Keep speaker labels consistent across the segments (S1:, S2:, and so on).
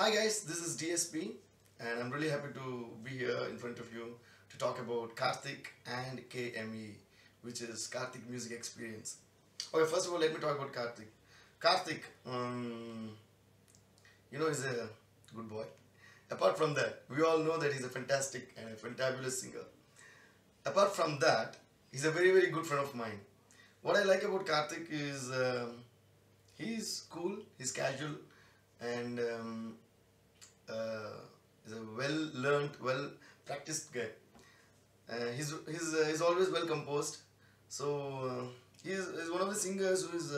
S1: Hi guys, this is DSP and I'm really happy to be here in front of you to talk about Karthik and KME, which is Karthik Music Experience. Okay, first of all, let me talk about Karthik. Karthik, he's a good boy. Apart from that, we all know that he's a fantastic and a fantabulous singer. Apart from that, he's a very, very good friend of mine. What I like about Karthik is he's cool, he's casual, and uh, he's a well learned, well practiced guy. He's always well composed. So he's one of the singers who is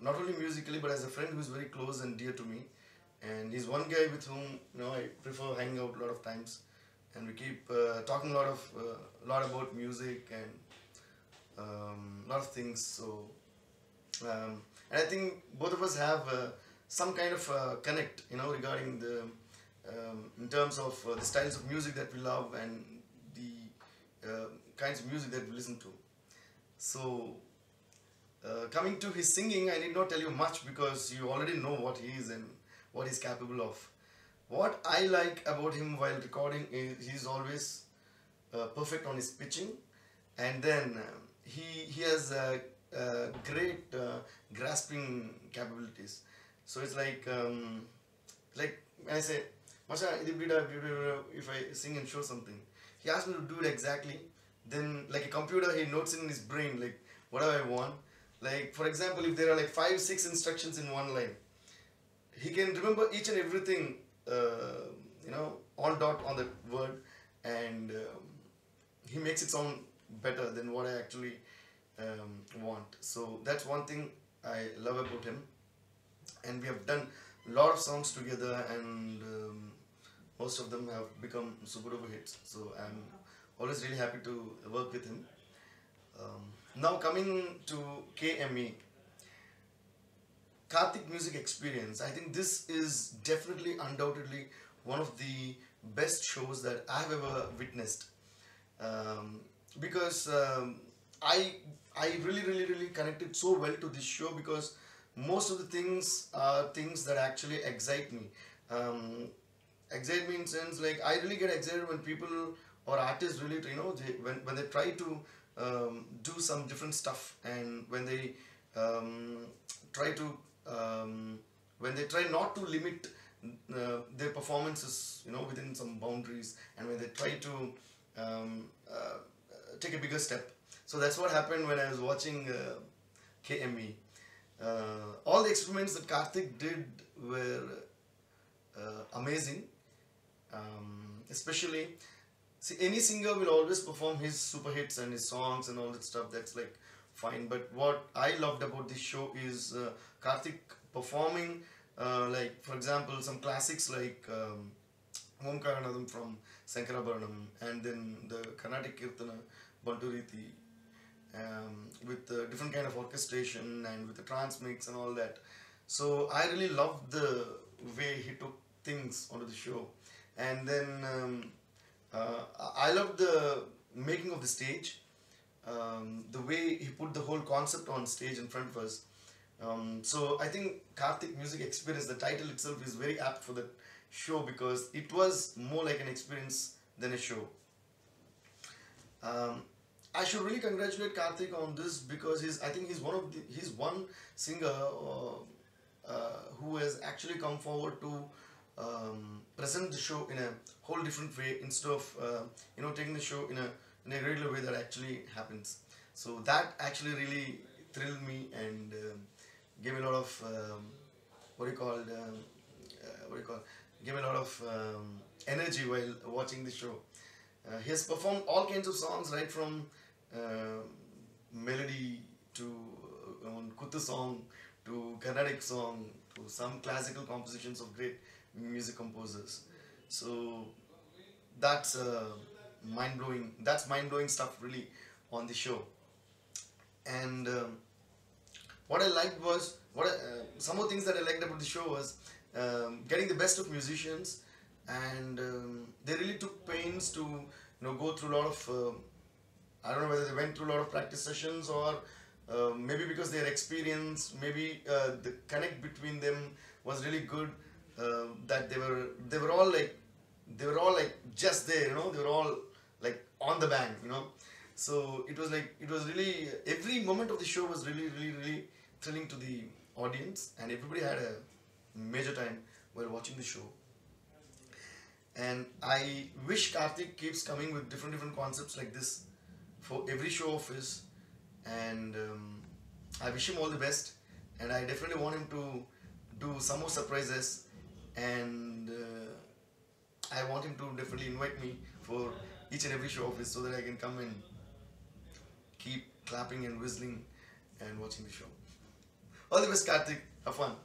S1: not only musically but as a friend who is very close and dear to me. And he's one guy with whom I prefer hanging out a lot of times, and we keep talking a lot about music and a lot of things. So and I think both of us have some kind of connect, regarding the in terms of the styles of music that we love and the kinds of music that we listen to. So, coming to his singing, I need not tell you much because you already know what he is and what he's capable of. What I like about him while recording is he's always perfect on his pitching, and then he has great grasping capabilities. So it's like when I say, Masha, if I sing and show something, he asks me to do it exactly. Then, like a computer, he notes in his brain, like, what do I want? Like, for example, if there are like 5, 6 instructions in one line, he can remember each and everything, on dot on the word, and he makes it sound better than what I actually want. So that's one thing I love about him, and we have done a lot of songs together, and most of them have become super duper hits. So I'm always really happy to work with him. Now coming to KME, Karthik Music Experience, I think this is definitely, undoubtedly, one of the best shows that I've ever witnessed. Um, because I I really connected so well to this show because most of the things are things that actually excite me. Um, Excite me in sense, like, I really get excited when people or artists really when they try to do some different stuff, and when they um, try to when they try not to limit their performances, within some boundaries, and when they try to take a bigger step. So that's what happened when I was watching KME. All the experiments that Karthik did were amazing. Especially, see, any singer will always perform his super hits and his songs and all that stuff. That's like fine. But what I loved about this show is Karthik performing, like, for example, some classics like Om Karanadam from Sankarabharanam, and then the Carnatic Kirtana Banturiti, with different kind of orchestration and with the trance mix and all that. So I really loved the way he took things onto the show, and then I loved the making of the stage, the way he put the whole concept on stage in front of us. So I think Karthik Music Experience, the title itself is very apt for that show because it was more like an experience than a show. Um, I should really congratulate Karthik on this because I think he's one singer who has actually come forward to present the show in a whole different way instead of taking the show in a regular way that actually happens. So that actually really thrilled me and gave me a lot of what do you call what do you call gave me a lot of energy while watching the show. He has performed all kinds of songs, right from uh, melody to Kuttu song to Carnatic song to some classical compositions of great music composers. So that's mind blowing. That's mind blowing stuff, really, on the show. And what I liked was some of the things that I liked about the show was getting the best of musicians, and they really took pains to go through a lot of I don't know whether they went through a lot of practice sessions or maybe because their experience, maybe the connect between them was really good. that they were all like just there, they were all like on the bang, so it was really, every moment of the show was really really really thrilling to the audience, and everybody had a major time while watching the show. And I wish Karthik keeps coming with different concepts like this for every show of his, and I wish him all the best, and I definitely want him to do some more surprises, and I want him to definitely invite me for each and every show of his so that I can come and keep clapping and whistling and watching the show. All the best, Karthik. Have fun.